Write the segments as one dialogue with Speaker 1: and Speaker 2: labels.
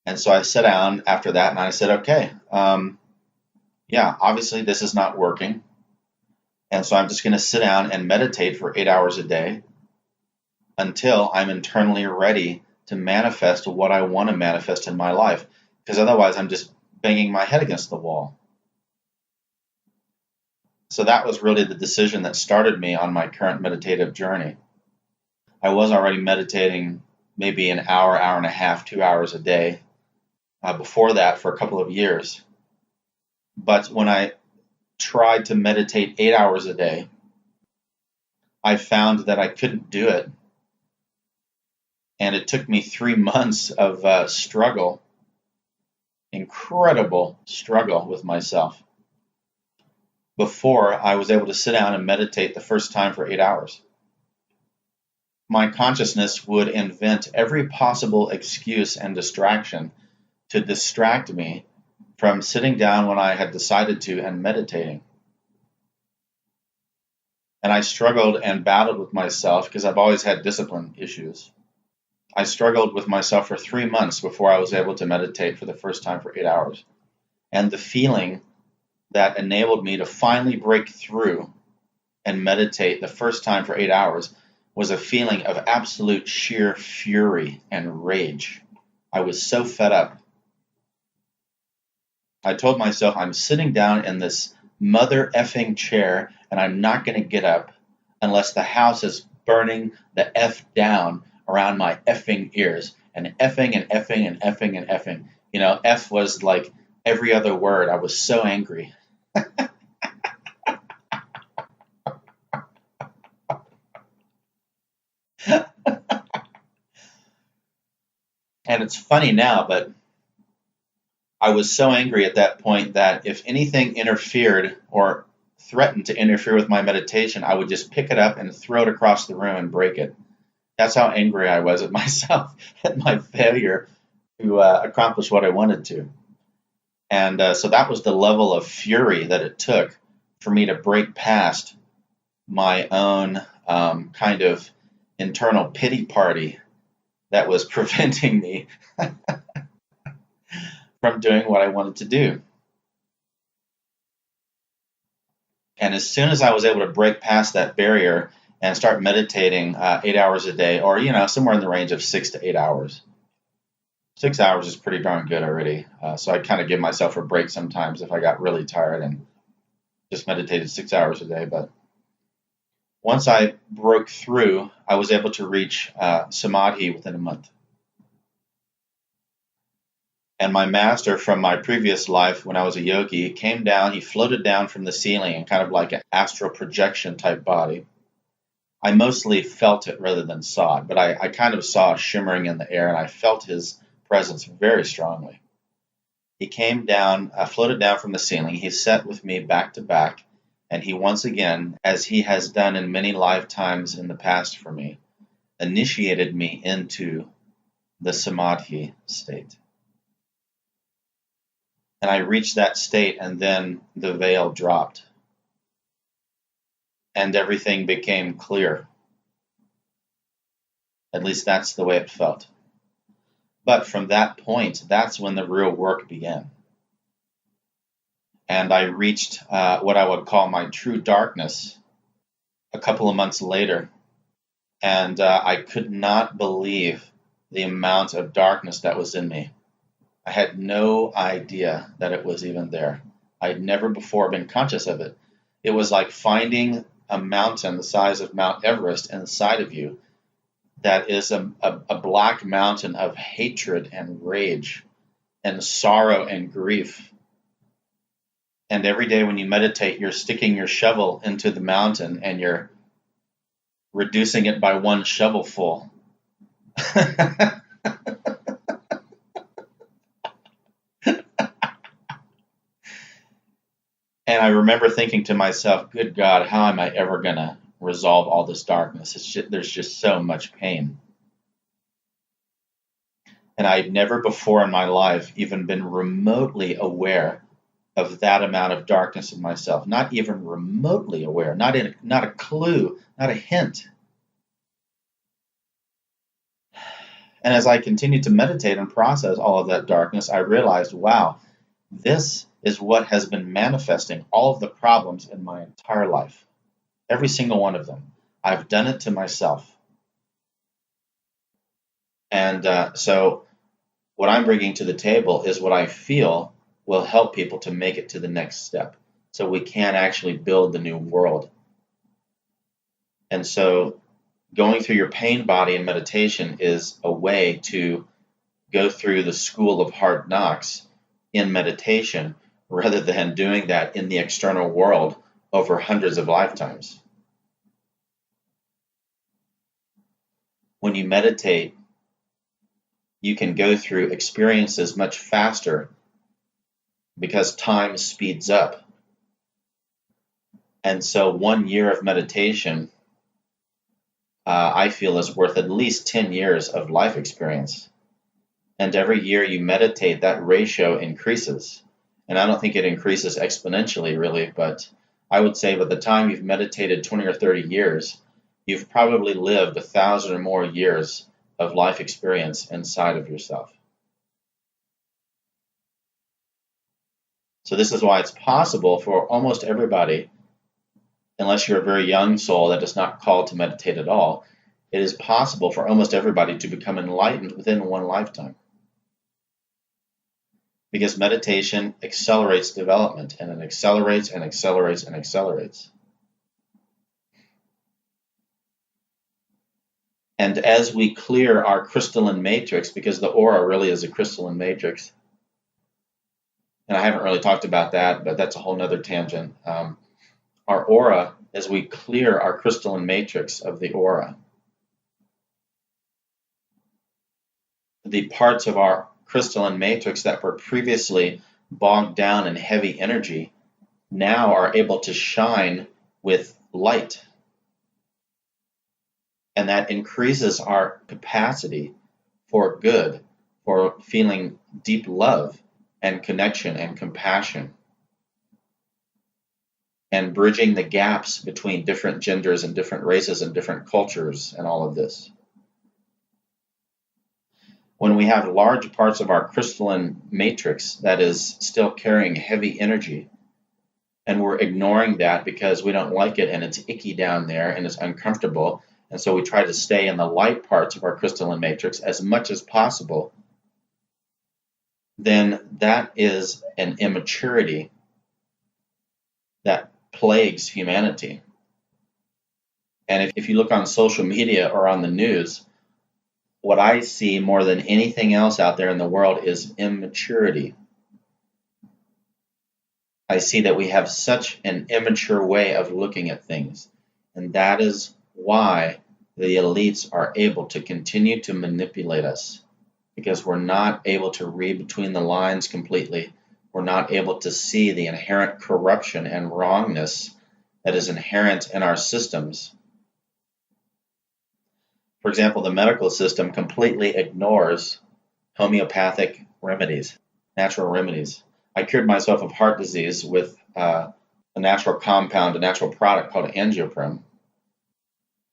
Speaker 1: And so I sat down after that and I said, okay, yeah, obviously this is not working. And so I'm just going to sit down and meditate for 8 hours a day until I'm internally ready to manifest what I want to manifest in my life. Because otherwise I'm just banging my head against the wall. So that was really the decision that started me on my current meditative journey. I was already meditating maybe an hour, hour and a half, 2 hours a day before that for a couple of years. But when I tried to meditate 8 hours a day, I found that I couldn't do it. And it took me 3 months of struggle, incredible struggle with myself, before I was able to sit down and meditate the first time for 8 hours. My consciousness would invent every possible excuse and distraction to distract me from sitting down when I had decided to and meditating. And I struggled and battled with myself because I've always had discipline issues. I struggled with myself for 3 months before I was able to meditate for the first time for 8 hours. And the feeling that enabled me to finally break through and meditate the first time for 8 hours was a feeling of absolute sheer fury and rage. I was so fed up. I told myself, I'm sitting down in this mother effing chair and I'm not going to get up unless the house is burning the F down around my effing ears. And effing and effing and effing and effing. You know, F was like every other word. I was so angry. And it's funny now, but I was so angry at that point that if anything interfered or threatened to interfere with my meditation, I would just pick it up and throw it across the room and break it. That's how angry I was at myself, at my failure to accomplish what I wanted to. And so that was the level of fury that it took for me to break past my own kind of internal pity party that was preventing me from doing what I wanted to do. And as soon as I was able to break past that barrier and start meditating 8 hours a day, or, you know, somewhere in the range of 6 to 8 hours. 6 hours is pretty darn good already. So I kind of give myself a break sometimes if I got really tired and just meditated 6 hours a day. But once I broke through, I was able to reach Samadhi within a month. And my master from my previous life, when I was a yogi, came down, he floated down from the ceiling in kind of like an astral projection type body. I mostly felt it rather than saw it, but I kind of saw shimmering in the air, and I felt his presence very strongly. He came down, floated down from the ceiling. He sat with me back to back, and he once again, as he has done in many lifetimes in the past for me, initiated me into the Samadhi state. And I reached that state, and then the veil dropped. And everything became clear. At least that's the way it felt. But from that point, that's when the real work began. And I reached what I would call my true darkness a couple of months later. And I could not believe the amount of darkness that was in me. I had no idea that it was even there. I had never before been conscious of it. It was like finding a mountain the size of Mount Everest inside of you that is a black mountain of hatred and rage and sorrow and grief. And every day when you meditate, you're sticking your shovel into the mountain and you're reducing it by one shovelful. And I remember thinking to myself, good God, how am I ever going to resolve all this darkness? There's just so much pain. And I'd never before in my life even been remotely aware of that amount of darkness in myself. Not even remotely aware, not a clue, not a hint. And as I continued to meditate and process all of that darkness, I realized, wow, this is what has been manifesting all of the problems in my entire life. Every single one of them. I've done it to myself. And so what I'm bringing to the table is what I feel will help people to make it to the next step, so we can actually build the new world. And so going through your pain body in meditation is a way to go through the school of hard knocks in meditation, rather than doing that in the external world over hundreds of lifetimes. When you meditate, you can go through experiences much faster because time speeds up. And so 1 year of meditation, I feel, is worth at least 10 years of life experience. And every year you meditate, that ratio increases. And I don't think it increases exponentially, really, but I would say by the time you've meditated 20 or 30 years, you've probably lived 1,000 or more years of life experience inside of yourself. So this is why it's possible for almost everybody, unless you're a very young soul that is not called to meditate at all, it is possible for almost everybody to become enlightened within one lifetime. Because meditation accelerates development, and it accelerates and accelerates and accelerates. And as we clear our crystalline matrix, because the aura really is a crystalline matrix, and I haven't really talked about that, but that's a whole nother tangent. Our aura, as we clear our crystalline matrix of the aura, the parts of our crystalline matrix that were previously bogged down in heavy energy now are able to shine with light. And that increases our capacity for good, for feeling deep love and connection and compassion, and bridging the gaps between different genders and different races and different cultures and all of this. When we have large parts of our crystalline matrix that is still carrying heavy energy, and we're ignoring that because we don't like it and it's icky down there and it's uncomfortable, and so we try to stay in the light parts of our crystalline matrix as much as possible, then that is an immaturity that plagues humanity. And if you look on social media or on the news, what I see more than anything else out there in the world is immaturity. I see that we have such an immature way of looking at things, and that is why the elites are able to continue to manipulate us, because we're not able to read between the lines completely. We're not able to see the inherent corruption and wrongness that is inherent in our systems. For example, the medical system completely ignores homeopathic remedies, natural remedies. I cured myself of heart disease with a natural compound, a natural product called angioprim.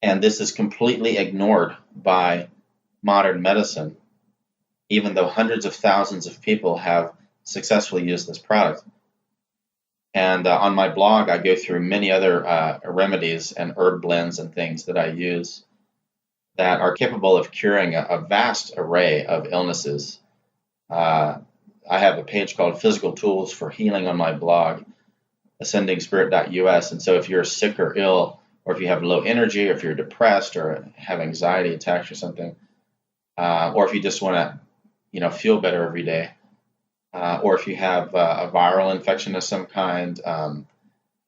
Speaker 1: And this is completely ignored by modern medicine, even though hundreds of thousands of people have successfully used this product. And on my blog, I go through many other remedies and herb blends and things that I use that are capable of curing a vast array of illnesses. I have a page called Physical Tools for Healing on my blog, ascendingspirit.us. And so if you're sick or ill, or if you have low energy, or if you're depressed or have anxiety attacks or something, or if you just want to, feel better every day, or if you have a viral infection of some kind,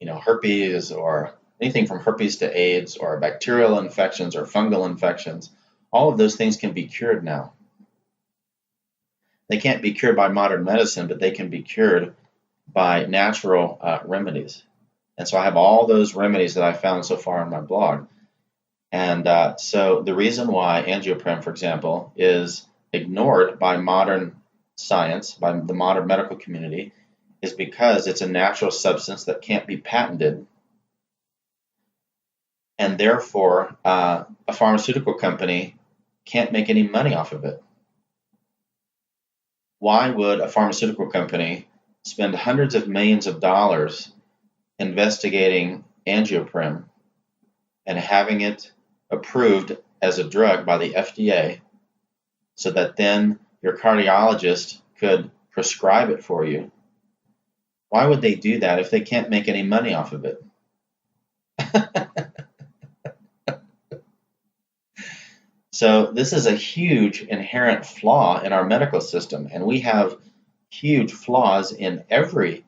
Speaker 1: herpes, or anything from herpes to AIDS, or bacterial infections or fungal infections, all of those things can be cured now. They can't be cured by modern medicine, but they can be cured by natural remedies. And so I have all those remedies that I found so far on my blog. And so the reason why angioprim, for example, is ignored by modern science, by the modern medical community, is because it's a natural substance that can't be patented. And therefore, a pharmaceutical company can't make any money off of it? Why would a pharmaceutical company spend hundreds of millions of dollars investigating angioprim and having it approved as a drug by the FDA so that then your cardiologist could prescribe it for you? Why would they do that if they can't make any money off of it? So this is a huge inherent flaw in our medical system, and we have huge flaws in every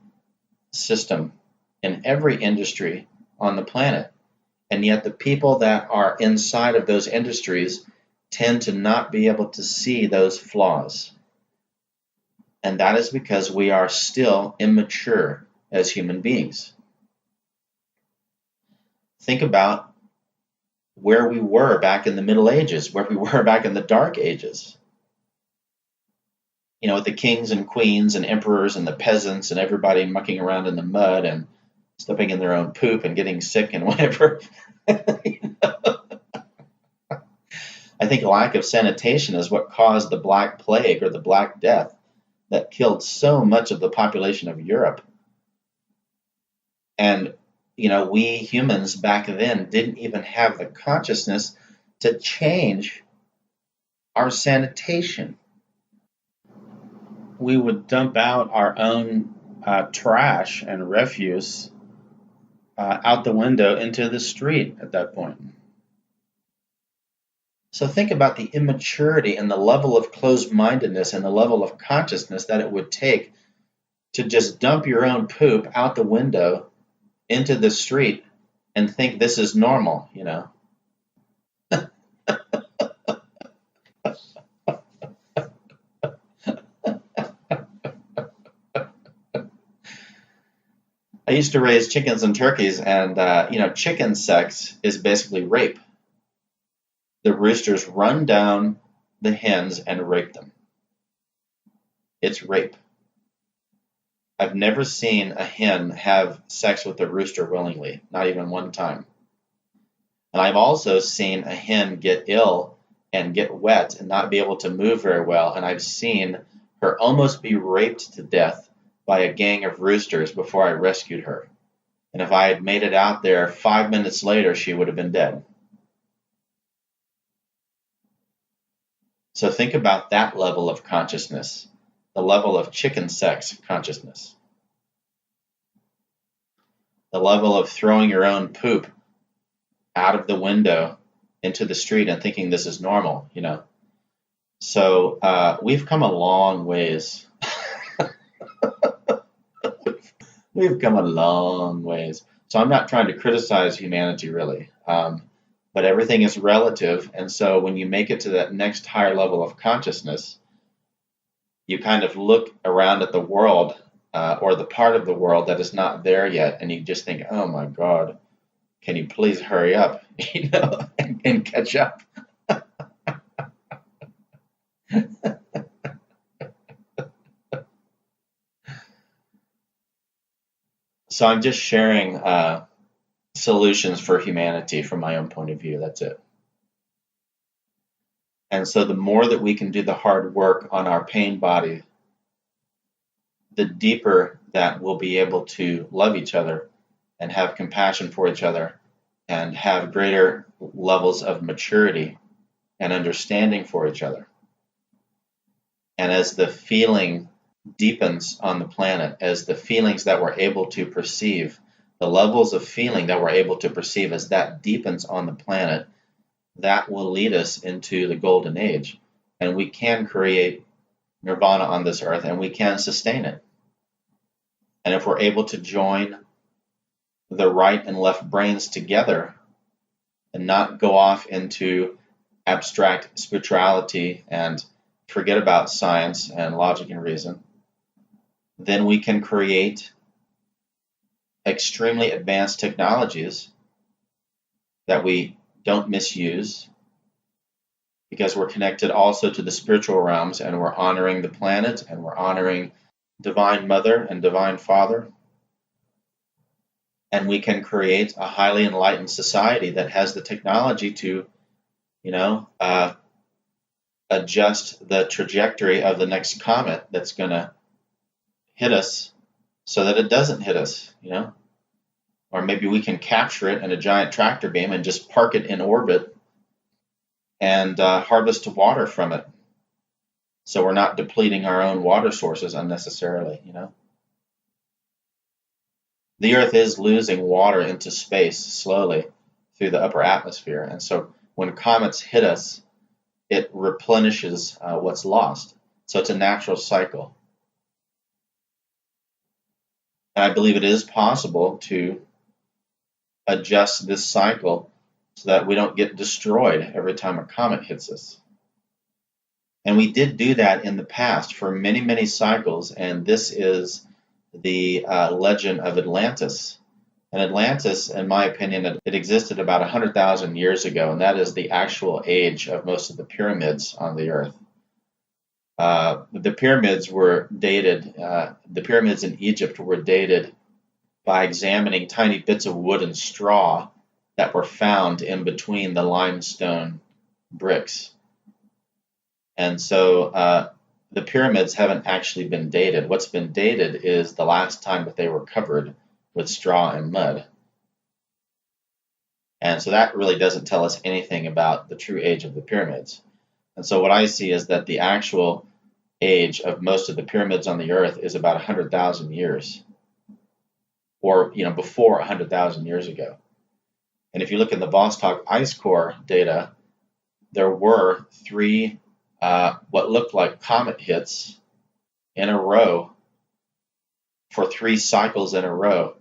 Speaker 1: system, in every industry on the planet. And yet the people that are inside of those industries tend to not be able to see those flaws. And that is because we are still immature as human beings. Think about where we were back in the Middle Ages, where we were back in the Dark Ages. You know, with the kings and queens and emperors and the peasants and everybody mucking around in the mud and stepping in their own poop and getting sick and whatever. You know? I think lack of sanitation is what caused the Black Plague or the Black Death that killed so much of the population of Europe. And, you know, we humans back then didn't even have the consciousness to change our sanitation. We would dump out our own trash and refuse out the window into the street at that point. So think about the immaturity and the level of closed-mindedness and the level of consciousness that it would take to just dump your own poop out the window into the street and think this is normal, you know. I used to raise chickens and turkeys, and you know, chicken sex is basically rape. The roosters run down the hens and rape them. It's rape. I've never seen a hen have sex with a rooster willingly, not even one time. And I've also seen a hen get ill and get wet and not be able to move very well, and I've seen her almost be raped to death by a gang of roosters before I rescued her. And if I had made it out there 5 minutes later, she would have been dead. So think about that level of consciousness, the level of chicken sex consciousness, the level of throwing your own poop out of the window into the street and thinking this is normal, you know. So we've come a long ways. We've come a long ways. So I'm not trying to criticize humanity, really. But everything is relative. And so when you make it to that next higher level of consciousness, you kind of look around at the world or the part of the world that is not there yet. And you just think, oh, my God, can you please hurry up, you know, and catch up? So I'm just sharing solutions for humanity from my own point of view. That's it. And so the more that we can do the hard work on our pain body, the deeper that we'll be able to love each other and have compassion for each other and have greater levels of maturity and understanding for each other. And as the feeling deepens on the planet, as the feelings that we're able to perceive, the levels of feeling that we're able to perceive, as that deepens on the planet, that will lead us into the golden age. And we can create nirvana on this earth, and we can sustain it. And if we're able to join the right and left brains together and not go off into abstract spirituality and forget about science and logic and reason, then we can create extremely advanced technologies that we don't misuse, because we're connected also to the spiritual realms, and we're honoring the planet, and we're honoring Divine Mother and Divine Father. And we can create a highly enlightened society that has the technology to, you know, adjust the trajectory of the next comet that's going to hit us so that it doesn't hit us, Or maybe we can capture it in a giant tractor beam and just park it in orbit and harvest water from it. So we're not depleting our own water sources unnecessarily, The Earth is losing water into space slowly through the upper atmosphere. And so when comets hit us, it replenishes what's lost. So it's a natural cycle. And I believe it is possible to adjust this cycle so that we don't get destroyed every time a comet hits us. And we did do that in the past for many, many cycles, and this is the legend of Atlantis. And Atlantis, in my opinion, it existed about 100,000 years ago, and that is the actual age of most of the pyramids on the Earth. The pyramids were dated, the pyramids in Egypt were dated by examining tiny bits of wood and straw that were found in between the limestone bricks. And so the pyramids haven't actually been dated. What's been dated is the last time that they were covered with straw and mud. And so that really doesn't tell us anything about the true age of the pyramids. And so what I see is that the actual age of most of the pyramids on the Earth is about 100,000 years, or before 100,000 years ago. And if you look in the Vostok ice core data, there were 3 what looked like comet hits in a row for 3 cycles in a row.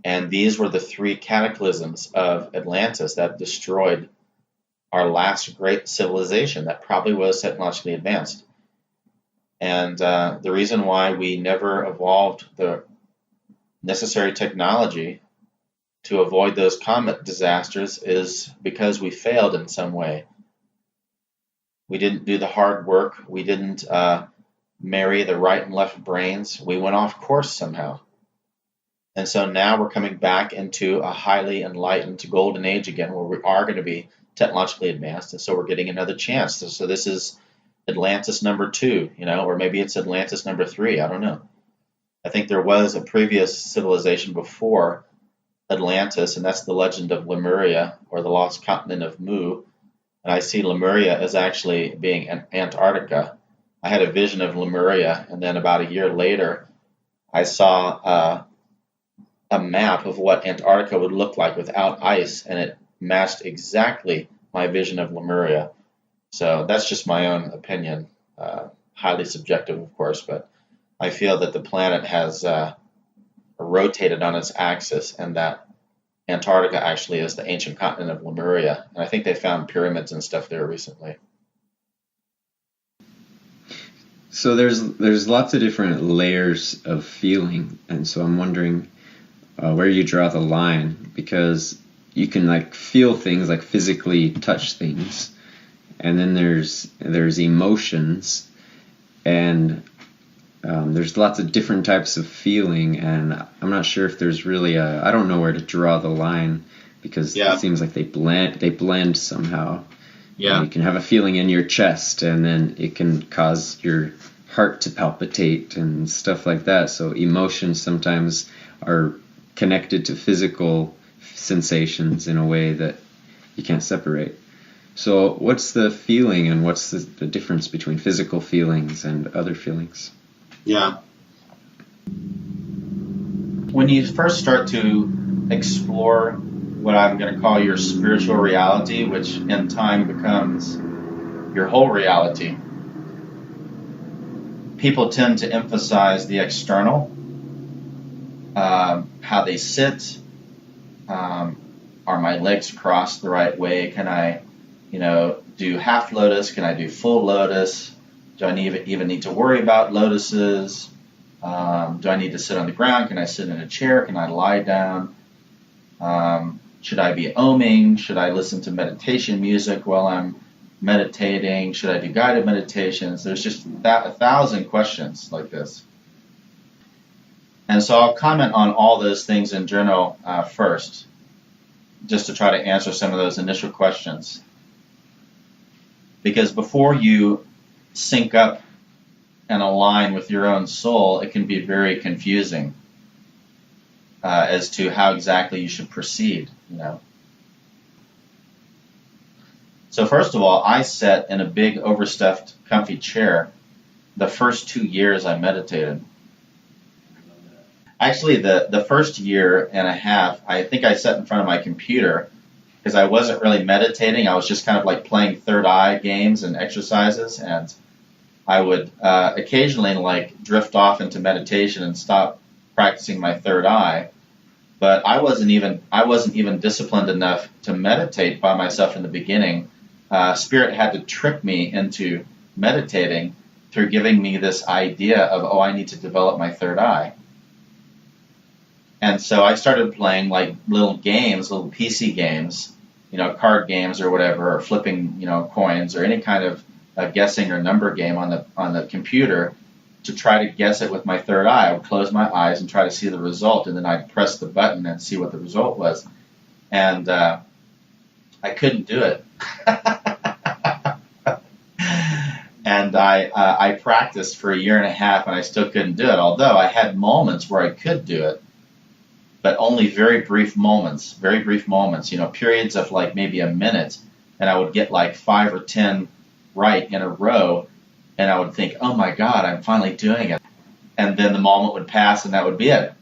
Speaker 1: And these were the 3 cataclysms of Atlantis that destroyed our last great civilization that probably was technologically advanced. And the reason why we never evolved the necessary technology to avoid those comet disasters is because we failed in some way. We didn't do the hard work. We didn't marry the right and left brains. We went off course somehow. And so now we're coming back into a highly enlightened golden age again, where we are going to be technologically advanced. And so we're getting another chance. So this is Atlantis number 2, or maybe it's Atlantis number 3. I don't know. I think there was a previous civilization before Atlantis, and that's the legend of Lemuria, or the lost continent of Mu. And I see Lemuria as actually being Antarctica. I had a vision of Lemuria, and then about a year later, I saw a map of what Antarctica would look like without ice, and it matched exactly my vision of Lemuria. So that's just my own opinion, highly subjective, of course, but I feel that the planet has rotated on its axis, and that Antarctica actually is the ancient continent of Lemuria. And I think they found pyramids and stuff there recently.
Speaker 2: So there's lots of different layers of feeling, and so I'm wondering where you draw the line, because you can feel things, like physically touch things, and then there's emotions, and there's lots of different types of feeling, and I'm not sure if there's really I don't know where to draw the line, because it seems like they blend somehow. Yeah. You can have a feeling in your chest, and then it can cause your heart to palpitate and stuff like that. So emotions sometimes are connected to physical sensations in a way that you can't separate. So what's the feeling, and what's the difference between physical feelings and other feelings?
Speaker 1: Yeah. When you first start to explore what I'm going to call your spiritual reality, which in time becomes your whole reality, people tend to emphasize the external, how they sit, are my legs crossed the right way, can I, do half lotus, can I do full lotus, do I even need to worry about lotuses, do I need to sit on the ground, can I sit in a chair, can I lie down, should I be oming, should I listen to meditation music while I'm meditating, should I do guided meditations? There's just 1,000 questions like this. And so I'll comment on all those things in general first, just to try to answer some of those initial questions. Because before you sync up and align with your own soul, it can be very confusing as to how exactly you should proceed, you know. So first of all, I sat in a big overstuffed comfy chair the first 2 years I meditated. Actually, the first year and a half, I think I sat in front of my computer because I wasn't really meditating. I was just kind of like playing third eye games and exercises, and I would occasionally like drift off into meditation and stop practicing my third eye. But I wasn't even disciplined enough to meditate by myself in the beginning. Spirit had to trick me into meditating through giving me this idea of, oh, I need to develop my third eye. And so I started playing like little games, little PC games, you know, card games or whatever, or flipping, you know, coins or any kind of guessing or number game on the computer to try to guess it with my third eye. I would close my eyes and try to see the result, and then I'd press the button and see what the result was. And I couldn't do it. And I practiced for a year and a half, and I still couldn't do it, although I had moments where I could do it, but only very brief moments, you know, periods of like maybe a minute, and I would get like 5 or 10 right in a row, and I would think, oh my God, I'm finally doing it. And then the moment would pass, and that would be it.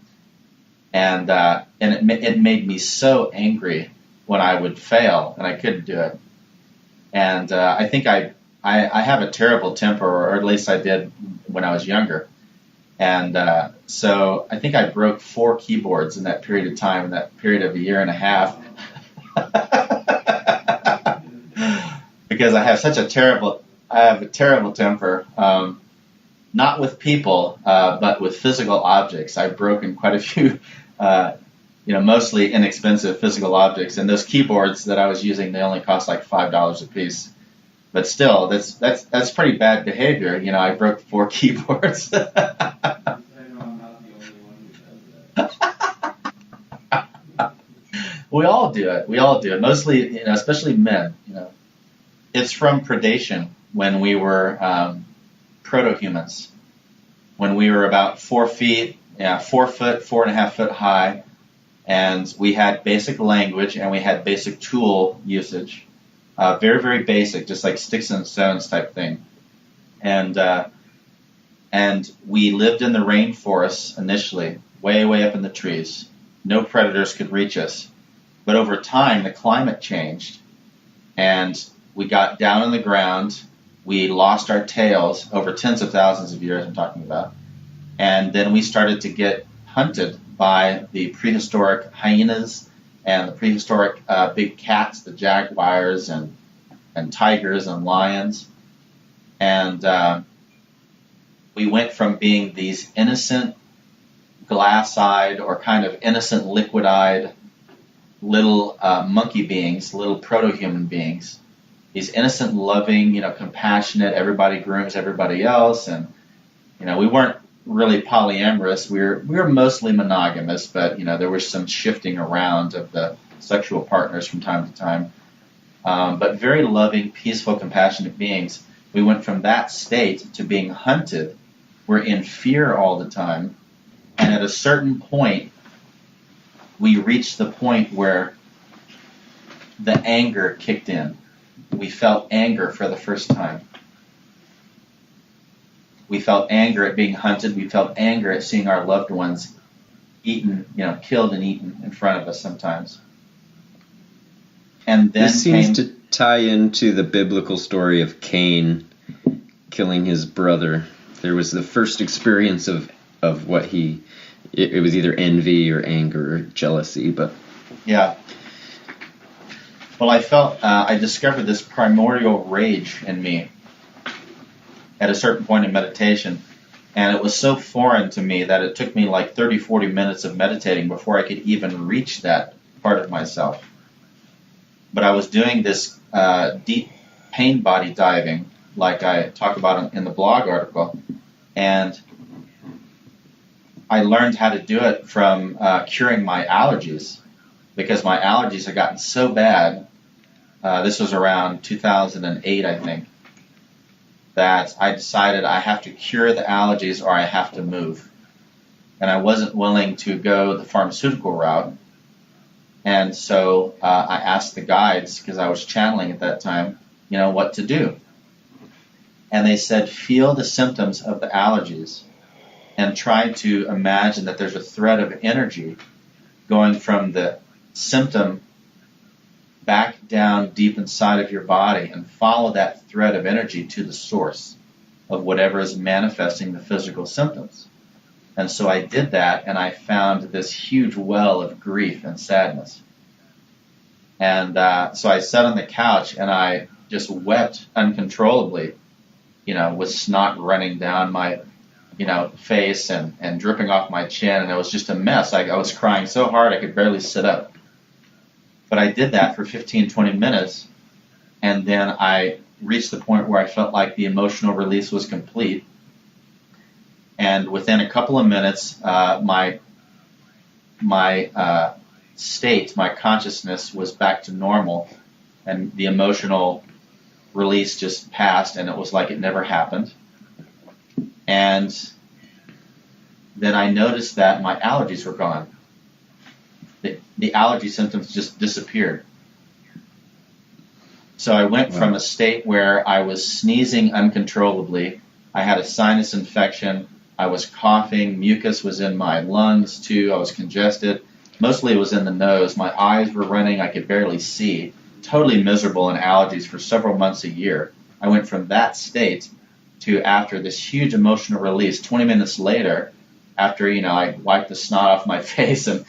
Speaker 1: And it made me so angry when I would fail, and I couldn't do it. And I think I have a terrible temper, or at least I did when I was younger. And so I think I broke 4 keyboards in that period of time, in that period of a year and a half. Because I have a terrible temper, not with people, but with physical objects. I've broken quite a few, mostly inexpensive physical objects. And those keyboards that I was using, they only cost like $5 a piece. But still, that's pretty bad behavior. You know, I broke 4 keyboards.
Speaker 3: I know I'm not the only one who does that.
Speaker 1: We all do it. Mostly, you know, especially men. You know, it's from Predation, when we were Protohumans, when we were about 4 feet, 4 foot, 4.5 foot high, and we had basic language and we had basic tool usage. Very, very basic, just like sticks and stones type thing. And we lived in the rainforests initially, way, way up in the trees. No predators could reach us. But over time, the climate changed, and we got down on the ground. We lost our tails over tens of thousands of years, I'm talking about. And then we started to get hunted by the prehistoric hyenas and the prehistoric big cats, the jaguars and tigers and lions. And we went from being these innocent, glass-eyed or kind of innocent, liquid-eyed little monkey beings, little proto-human beings, these innocent, loving, you know, compassionate, everybody grooms everybody else. And, you know, we weren't really polyamorous. We were mostly monogamous, but, you know, there was some shifting around of the sexual partners from time to time. But very loving, peaceful, compassionate beings. We went from that state to being hunted. We're in fear all the time. And at a certain point, we reached the point where the anger kicked in. We felt anger for the first time. We felt anger at being hunted. We felt anger at seeing our loved ones eaten, you know, killed and eaten in front of us sometimes. And then
Speaker 2: this seems to tie into the biblical story of Cain killing his brother. There was the first experience of what it was either envy or anger or jealousy, but
Speaker 1: yeah. Well, I discovered this primordial rage in me at a certain point in meditation, and it was so foreign to me that it took me like 30, 40 minutes of meditating before I could even reach that part of myself. But I was doing this deep pain body diving, like I talk about in the blog article, and I learned how to do it from curing my allergies, because my allergies had gotten so bad this was around 2008, I think, that I decided I have to cure the allergies or I have to move. And I wasn't willing to go the pharmaceutical route. And so I asked the guides, because I was channeling at that time, what to do. And they said, feel the symptoms of the allergies and try to imagine that there's a thread of energy going from the symptom back down deep inside of your body and follow that thread of energy to the source of whatever is manifesting the physical symptoms. And so I did that, and I found this huge well of grief and sadness. And so I sat on the couch, and I just wept uncontrollably, with snot running down my, face and dripping off my chin, and it was just a mess. I was crying so hard I could barely sit up. But I did that for 15, 20 minutes, and then I reached the point where I felt like the emotional release was complete. And within a couple of minutes, my state, my consciousness was back to normal, and the emotional release just passed, and it was like it never happened. And then I noticed that my allergies were gone. The allergy symptoms just disappeared. So I went from a state where I was sneezing uncontrollably, I had a sinus infection, I was coughing, mucus was in my lungs too, I was congested. Mostly it was in the nose. My eyes were running, I could barely see. Totally miserable in allergies for several months a year. I went from that state to, after this huge emotional release, 20 minutes later, after, I wipe the snot off my face and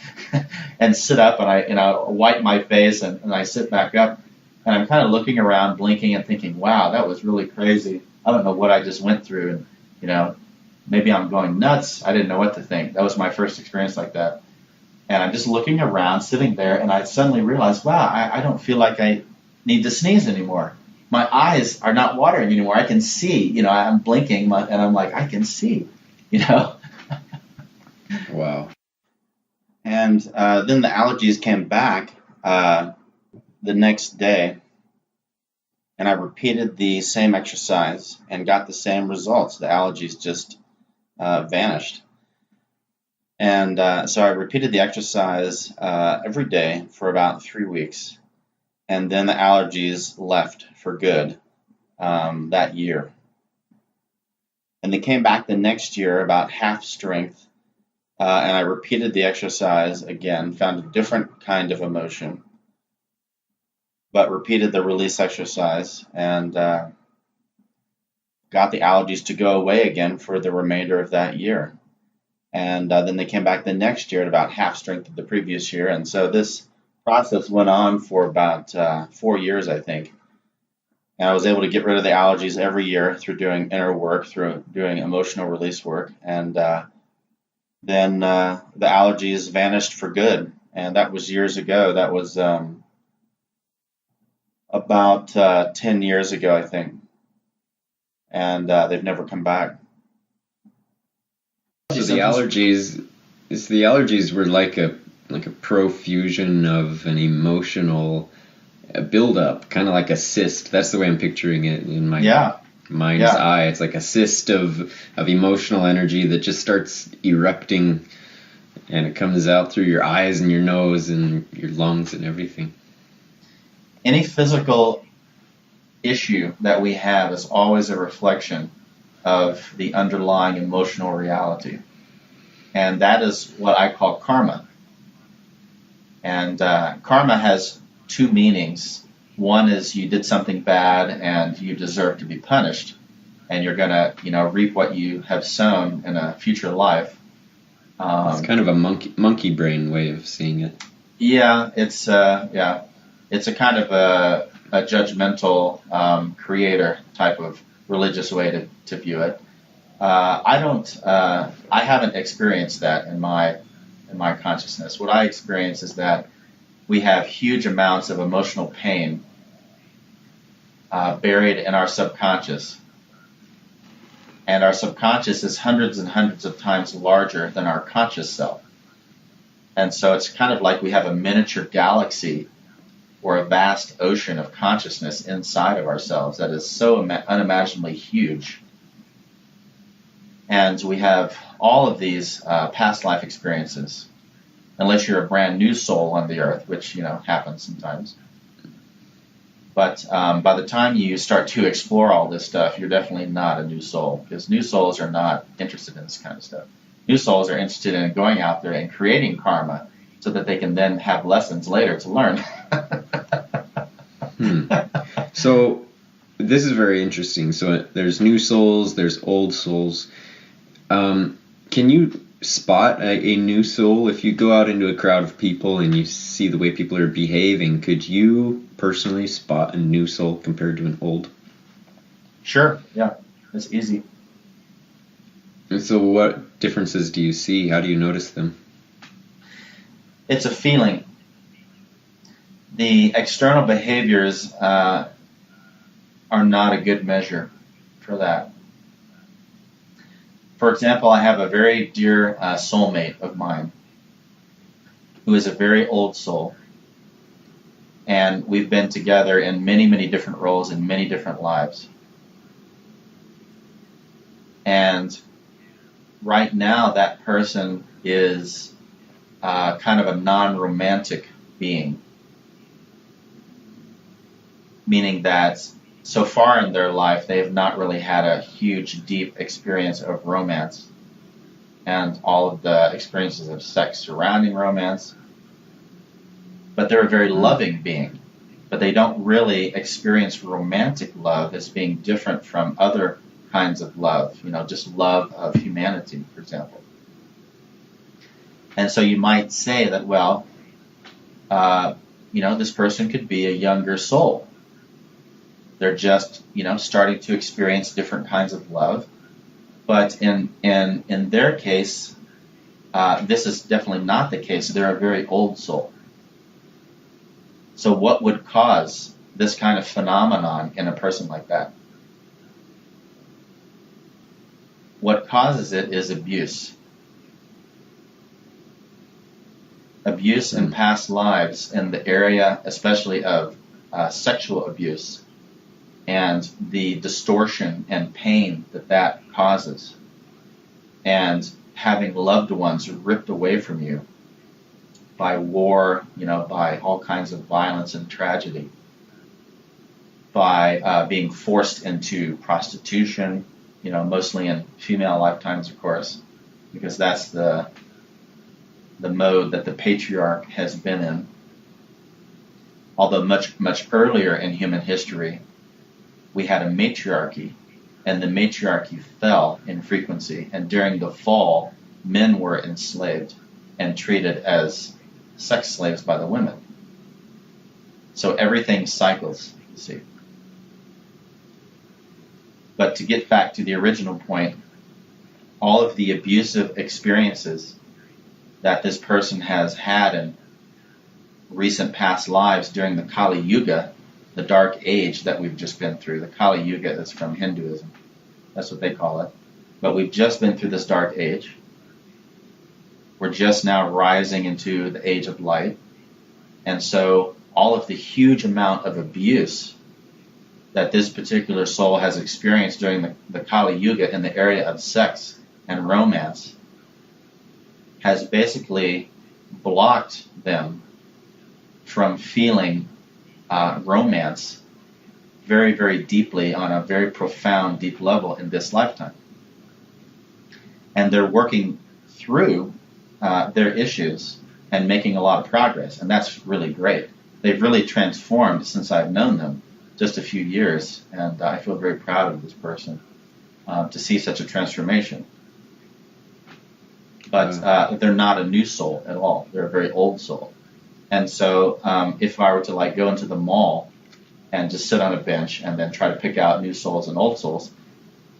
Speaker 1: sit up, and I wipe my face and I sit back up, and I'm kind of looking around, blinking and thinking, wow, that was really crazy. I don't know what I just went through, and, maybe I'm going nuts. I didn't know what to think. That was my first experience like that. And I'm just looking around, sitting there, and I suddenly realized, wow, I don't feel like I need to sneeze anymore. My eyes are not watering anymore. I can see, I'm blinking, and I'm like, I can see,
Speaker 2: Wow.
Speaker 1: And then the allergies came back the next day, and I repeated the same exercise and got the same results. The allergies just vanished. And so I repeated the exercise every day for about 3 weeks, and then the allergies left for good that year. And they came back the next year about half strength, and I repeated the exercise again, found a different kind of emotion, but repeated the release exercise and got the allergies to go away again for the remainder of that year. And then they came back the next year at about half strength of the previous year. And so this process went on for about 4 years, I think. And I was able to get rid of the allergies every year through doing inner work, through doing emotional release work. And then the allergies vanished for good. And that was years ago. That was about 10 years ago, I think. And they've never come back.
Speaker 2: So the allergies were like a profusion of an emotional buildup, kind of like a cyst. That's the way I'm picturing it in my mind's eye. It's like a cyst of emotional energy that just starts erupting, and it comes out through your eyes and your nose and your lungs and everything.
Speaker 1: Any physical issue that we have is always a reflection of the underlying emotional reality. And that is what I call karma. And karma has two meanings. One is you did something bad and you deserve to be punished, and you're going to, reap what you have sown in a future life.
Speaker 2: It's kind of a monkey brain way of seeing it.
Speaker 1: Yeah, it's a kind of a judgmental creator type of religious way to view it. I haven't experienced that in my consciousness. What I experience is that we have huge amounts of emotional pain buried in our subconscious. And our subconscious is hundreds and hundreds of times larger than our conscious self. And so it's kind of like we have a miniature galaxy or a vast ocean of consciousness inside of ourselves that is so unimaginably huge. And we have all of these past life experiences, unless you're a brand new soul on the earth, which, happens sometimes. But by the time you start to explore all this stuff, you're definitely not a new soul, because new souls are not interested in this kind of stuff. New souls are interested in going out there and creating karma so that they can then have lessons later to learn.
Speaker 2: So this is very interesting. So there's new souls, there's old souls. Can you spot a new soul? If you go out into a crowd of people and you see the way people are behaving, could you personally spot a new soul compared to an old?
Speaker 1: Sure, yeah, it's easy.
Speaker 2: And so what differences do you see? How do you notice them?
Speaker 1: It's a feeling. The external behaviors are not a good measure for that. For example, I have a very dear soulmate of mine who is a very old soul. And we've been together in many, many different roles in many different lives. And right now, that person is kind of a non-romantic being. Meaning that so far in their life, they have not really had a huge, deep experience of romance and all of the experiences of sex surrounding romance. But they're a very loving being. But they don't really experience romantic love as being different from other kinds of love, just love of humanity, for example. And so you might say that, well, this person could be a younger soul. They're just, starting to experience different kinds of love. But in their case, this is definitely not the case. They're a very old soul. So what would cause this kind of phenomenon in a person like that? What causes it is abuse. Abuse in past lives in the area, especially of sexual abuse, and the distortion and pain that causes, and having loved ones ripped away from you by war, by all kinds of violence and tragedy, by being forced into prostitution, mostly in female lifetimes, of course, because that's the mode that the patriarch has been in. Although much, much earlier in human history, we had a matriarchy, and the matriarchy fell in frequency, and during the fall, men were enslaved and treated as sex slaves by the women. So everything cycles, you see. But to get back to the original point, all of the abusive experiences that this person has had in recent past lives during the Kali Yuga, the dark age that we've just been through. The Kali Yuga is from Hinduism. That's what they call it. But we've just been through this dark age. We're just now rising into the age of light. And so all of the huge amount of abuse that this particular soul has experienced during the Kali Yuga in the area of sex and romance has basically blocked them from feeling romance very, very deeply on a very profound, deep level in this lifetime. And they're working through their issues and making a lot of progress, and that's really great. They've really transformed since I've known them, just a few years, and I feel very proud of this person to see such a transformation. But they're not a new soul at all. They're a very old soul. And so if I were to go into the mall and just sit on a bench and then try to pick out new souls and old souls,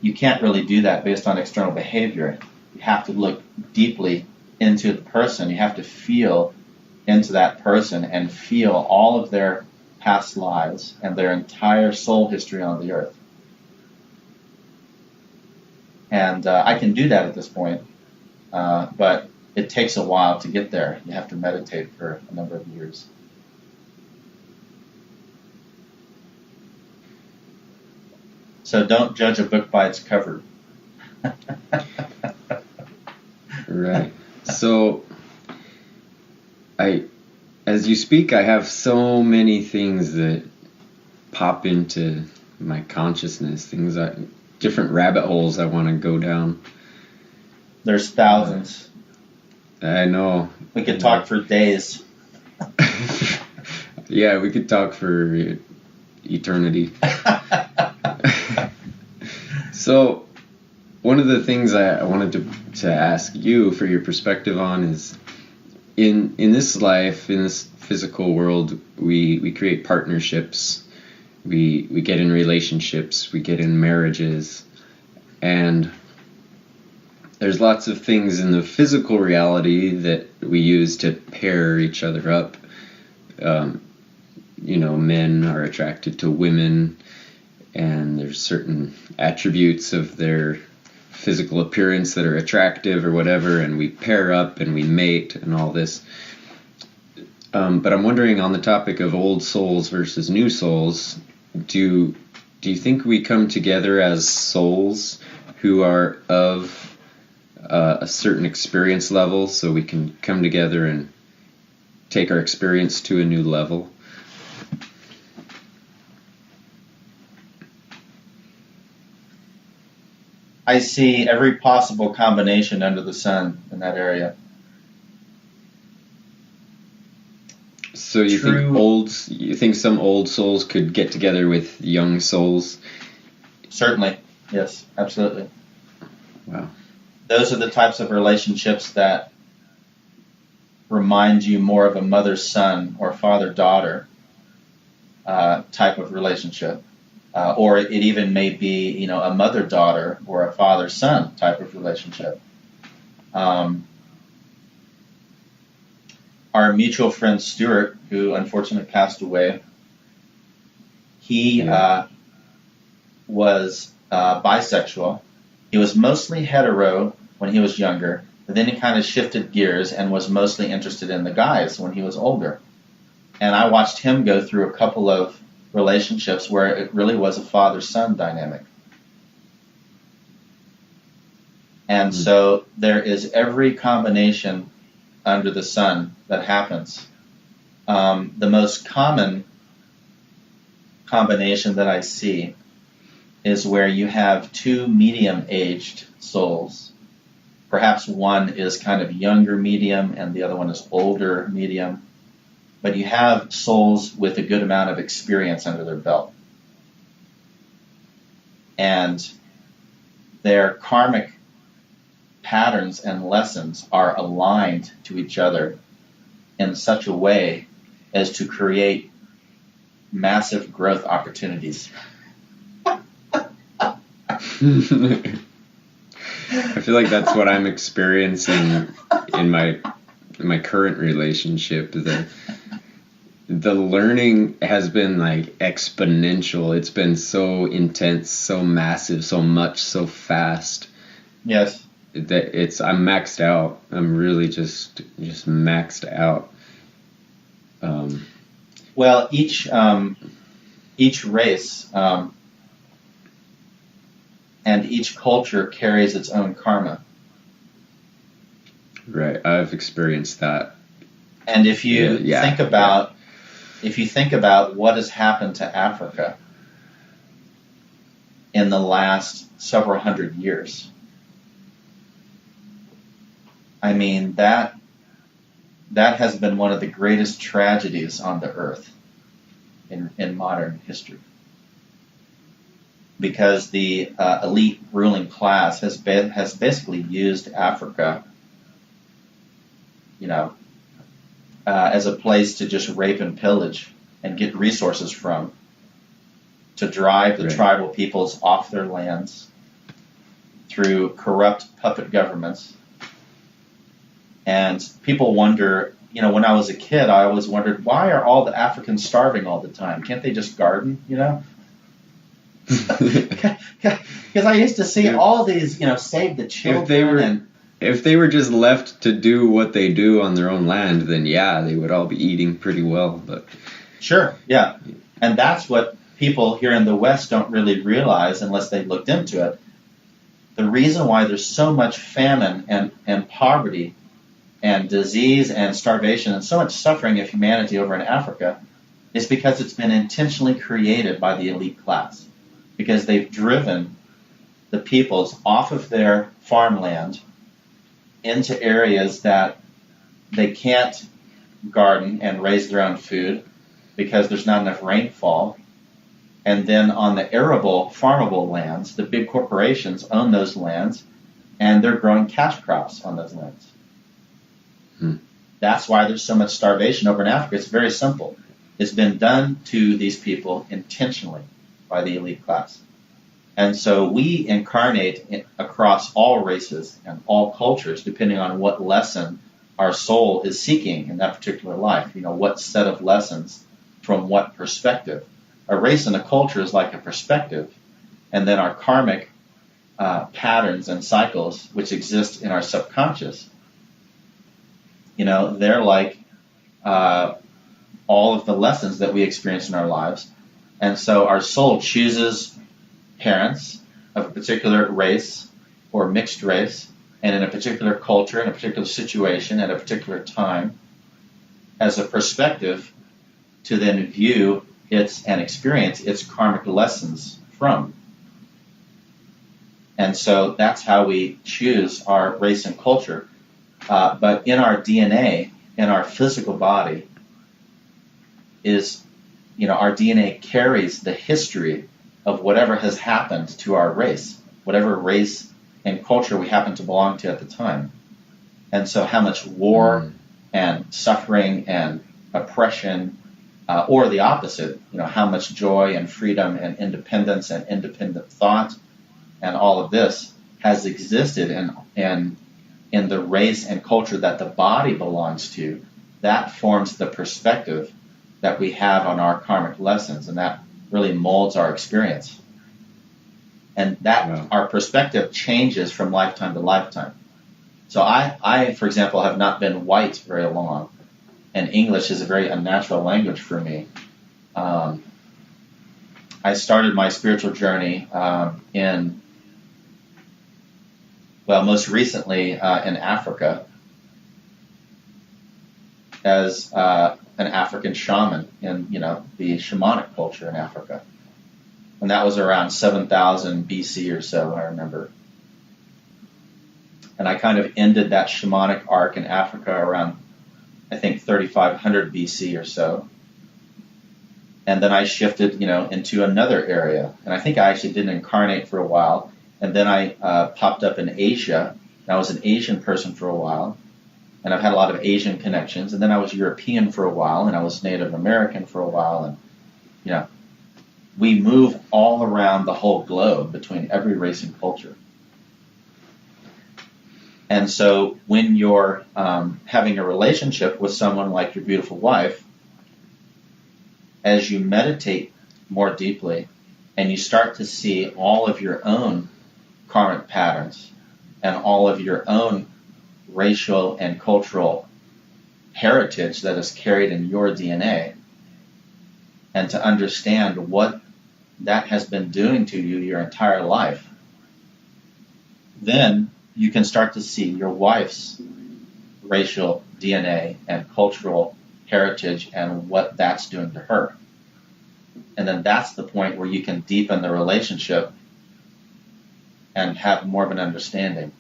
Speaker 1: you can't really do that based on external behavior. You have to look deeply into the person. You have to feel into that person and feel all of their past lives and their entire soul history on the earth. And I can do that at this point, but it takes a while to get there. You have to meditate for a number of years. So don't judge a book by its cover.
Speaker 2: Right. So, as you speak, I have so many things that pop into my consciousness, different rabbit holes I want to go down.
Speaker 1: There's thousands.
Speaker 2: I know.
Speaker 1: We could talk for days.
Speaker 2: Yeah, we could talk for eternity. So, one of the things I wanted to ask you for your perspective on is, in this life, in this physical world, we create partnerships, we get in relationships, we get in marriages, and there's lots of things in the physical reality that we use to pair each other up. Men are attracted to women, and there's certain attributes of their physical appearance that are attractive or whatever, and we pair up and we mate and all this. But I'm wondering, on the topic of old souls versus new souls, do you think we come together as souls who are of a certain experience level, so we can come together and take our experience to a new level?
Speaker 1: I see every possible combination under the sun in that area.
Speaker 2: So you think some old souls could get together with young souls?
Speaker 1: Certainly, yes, absolutely.
Speaker 2: Wow.
Speaker 1: Those are the types of relationships that remind you more of a mother-son or father-daughter type of relationship. Or it even may be, a mother-daughter or a father-son type of relationship. Our mutual friend Stuart, who unfortunately passed away, he was bisexual. He was mostly hetero when he was younger, but then he kind of shifted gears and was mostly interested in the guys when he was older. And I watched him go through a couple of relationships where it really was a father-son dynamic. And so there is every combination under the sun that happens. The most common combination that I see is where you have two medium-aged souls. Perhaps one is kind of younger medium and the other one is older medium. But you have souls with a good amount of experience under their belt. And their karmic patterns and lessons are aligned to each other in such a way as to create massive growth opportunities.
Speaker 2: I feel like that's what I'm experiencing in my current relationship. The learning has been like exponential. It's been so intense, so massive, so much, so fast.
Speaker 1: Yes.
Speaker 2: That I'm maxed out. I'm really just maxed out.
Speaker 1: Well, each race and each culture carries its own karma.
Speaker 2: Right, I've experienced that.
Speaker 1: And if you think about what has happened to Africa in the last several hundred years, I mean, that has been one of the greatest tragedies on the earth in modern history. Because the elite ruling class has basically used Africa, as a place to just rape and pillage and get resources from, to drive the tribal peoples off their lands through corrupt puppet governments. And people wonder, when I was a kid, I always wondered, why are all the Africans starving all the time? Can't they just garden, Because I used to see all these, save the children.
Speaker 2: If they were just left to do what they do on their own land, then they would all be eating pretty well. But
Speaker 1: sure, yeah. And that's what people here in the West don't really realize unless they looked into it. The reason why there's so much famine and poverty and disease and starvation and so much suffering of humanity over in Africa is because it's been intentionally created by the elite class. Because they've driven the peoples off of their farmland into areas that they can't garden and raise their own food because there's not enough rainfall. And then on the arable, farmable lands, the big corporations own those lands, and they're growing cash crops on those lands. That's why there's so much starvation over in Africa. It's very simple. It's been done to these people intentionally by the elite class. And so we incarnate across all races and all cultures, depending on what lesson our soul is seeking in that particular life. You know, what set of lessons from what perspective. A race and a culture is like a perspective, and then our karmic patterns and cycles, which exist in our subconscious, you know, they're like all of the lessons that we experience in our lives. And so our soul chooses parents of a particular race or mixed race, and in a particular culture, in a particular situation, at a particular time, as a perspective to then view and experience its karmic lessons from. And so that's how we choose our race and culture. But in our DNA, in our physical body, is, you know, our DNA carries the history of whatever has happened to our race, whatever race and culture we happen to belong to at the time. And so how much war and suffering and oppression, or the opposite, you know, how much joy and freedom and independence and independent thought and all of this has existed in the race and culture that the body belongs to, that forms the perspective that we have on our karmic lessons, and that really molds our experience. And that our perspective changes from lifetime to lifetime. So I, for example, have not been white very long, and English is a very unnatural language for me. I started my spiritual journey most recently in Africa as an African shaman in, you know, the shamanic culture in Africa. And that was around 7,000 BC or so, I remember. And I kind of ended that shamanic arc in Africa around, I think, 3,500 BC or so. And then I shifted, you know, into another area. And I think I actually didn't incarnate for a while. And then I popped up in Asia. And I was an Asian person for a while. And I've had a lot of Asian connections. And then I was European for a while. And I was Native American for a while. And, you know, we move all around the whole globe between every race and culture. And so when you're having a relationship with someone like your beautiful wife, as you meditate more deeply and you start to see all of your own karmic patterns and all of your own racial and cultural heritage that is carried in your DNA, and to understand what that has been doing to you your entire life, then you can start to see your wife's racial DNA and cultural heritage and what that's doing to her. And then that's the point where you can deepen the relationship and have more of an understanding.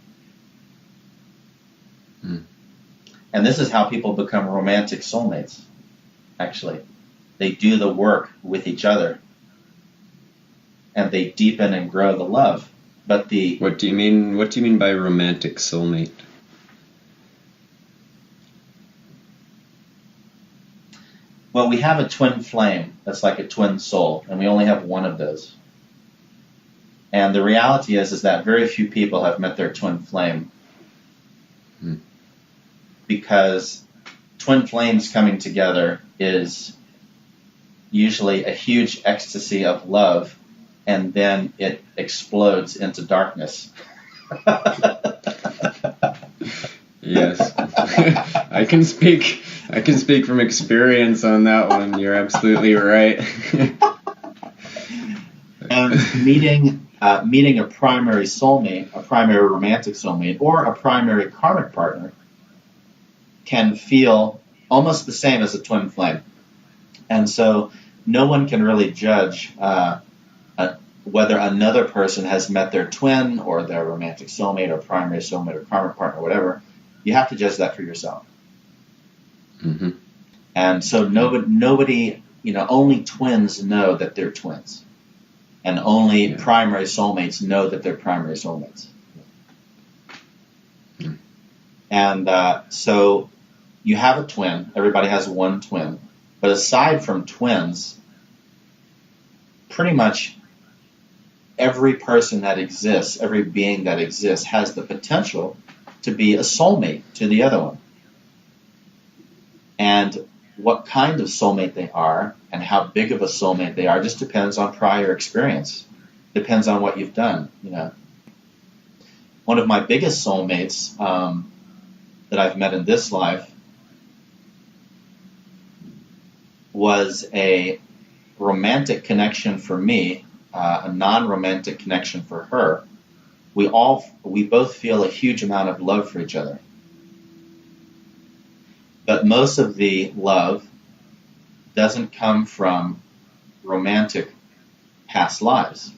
Speaker 1: And this is how people become romantic soulmates, actually. They do the work with each other, and they deepen and grow the love. But
Speaker 2: What do you mean by romantic soulmate?
Speaker 1: Well, we have a twin flame that's like a twin soul, and we only have one of those. And the reality is that very few people have met their twin flame, because twin flames coming together is usually a huge ecstasy of love, and then it explodes into darkness.
Speaker 2: Yes. I can speak from experience on that one. You're absolutely right.
Speaker 1: meeting a primary soulmate, a primary romantic soulmate, or a primary karmic partner can feel almost the same as a twin flame. And so no one can really judge whether another person has met their twin or their romantic soulmate or primary soulmate or karmic partner or whatever. You have to judge that for yourself.
Speaker 2: Mm-hmm.
Speaker 1: And so nobody, only twins know that they're twins. And only primary soulmates know that they're primary soulmates.
Speaker 2: Mm.
Speaker 1: And so you have a twin. Everybody has one twin. But aside from twins, pretty much every person that exists, every being that exists, has the potential to be a soulmate to the other one. And what kind of soulmate they are and how big of a soulmate they are just depends on prior experience. Depends on what you've done, One of my biggest soulmates that I've met in this life was a romantic connection for me, a non-romantic connection for her. We both feel a huge amount of love for each other. But most of the love doesn't come from romantic past lives.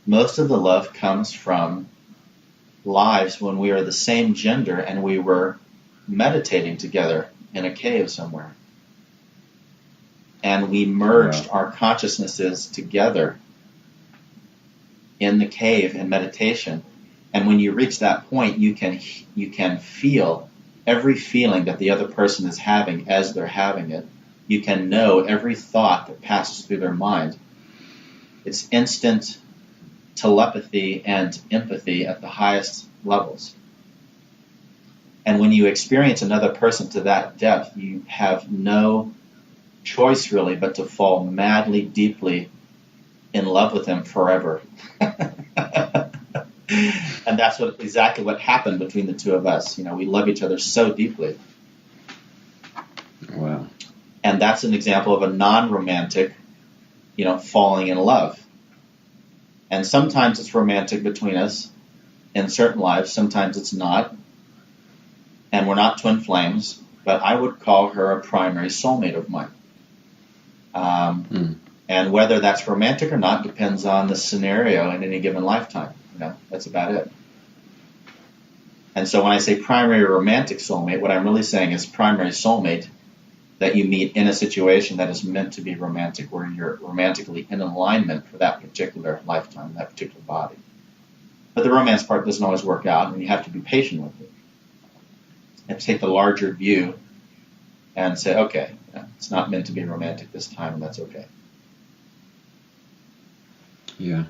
Speaker 1: Most of the love comes from lives when we are the same gender and we were meditating together in a cave somewhere. And we merged our consciousnesses together in the cave in meditation. And when you reach that point, you can feel every feeling that the other person is having as they're having it. You can know every thought that passes through their mind. It's instant telepathy and empathy at the highest levels. And when you experience another person to that depth, you have no choice really but to fall madly, deeply in love with them forever. And that's exactly what happened between the two of us. We love each other so deeply.
Speaker 2: Wow.
Speaker 1: And that's an example of a non-romantic, falling in love. And sometimes it's romantic between us in certain lives. Sometimes it's not. And we're not twin flames, but I would call her a primary soulmate of mine. And whether that's romantic or not depends on the scenario in any given lifetime. That's about it. And so when I say primary romantic soulmate, what I'm really saying is primary soulmate that you meet in a situation that is meant to be romantic, where you're romantically in alignment for that particular lifetime, that particular body. But the romance part doesn't always work out, and you have to be patient with it. You have to take the larger view and say, okay, it's not meant to be romantic this time, and that's okay.
Speaker 2: Yeah.